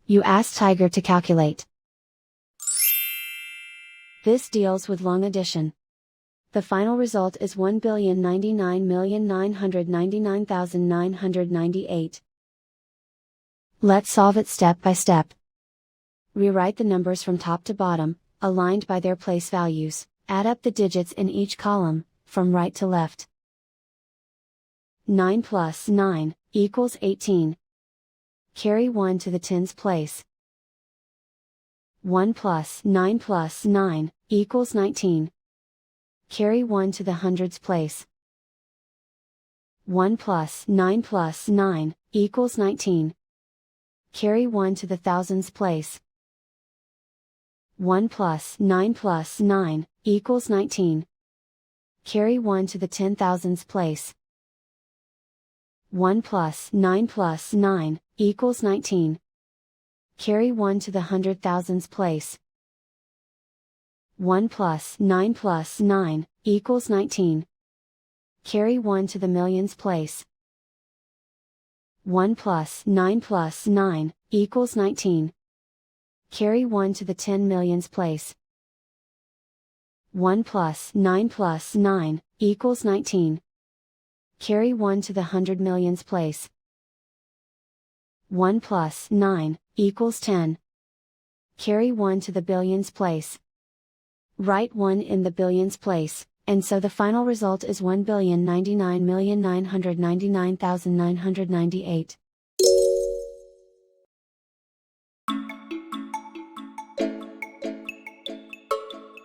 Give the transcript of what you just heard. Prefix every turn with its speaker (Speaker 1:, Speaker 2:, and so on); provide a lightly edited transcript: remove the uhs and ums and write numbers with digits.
Speaker 1: You ask Tiger to calculate. This deals with long addition. The final result is 1,099,999,998. Let's solve it step by step. Rewrite the numbers from top to bottom, aligned by their place values. Add up the digits in each column, from right to left. 9 plus 9 equals 18. Carry 1 to the tens place. 1 plus 9 plus 9 equals 19. Carry 1 to the hundreds place. 1 plus 9 plus 9 equals 19. Carry 1 to the thousands place. 1 plus 9 plus 9 equals 19. Carry 1 to the 10,000s place. 1 plus 9 plus 9 equals 19. Carry 1 to the 100,000s place. 1 plus 9 plus 9 equals 19. Carry 1 to the millions place. 1 plus 9 plus 9 equals 19. Carry 1 to the 10 millions place. 1 plus 9 plus 9 equals 19. Carry 1 to the 100 millions place. 1 plus 9 equals 10. Carry 1 to the billions place. Write 1 in the billions place, and so the final result is 1,099,999,998.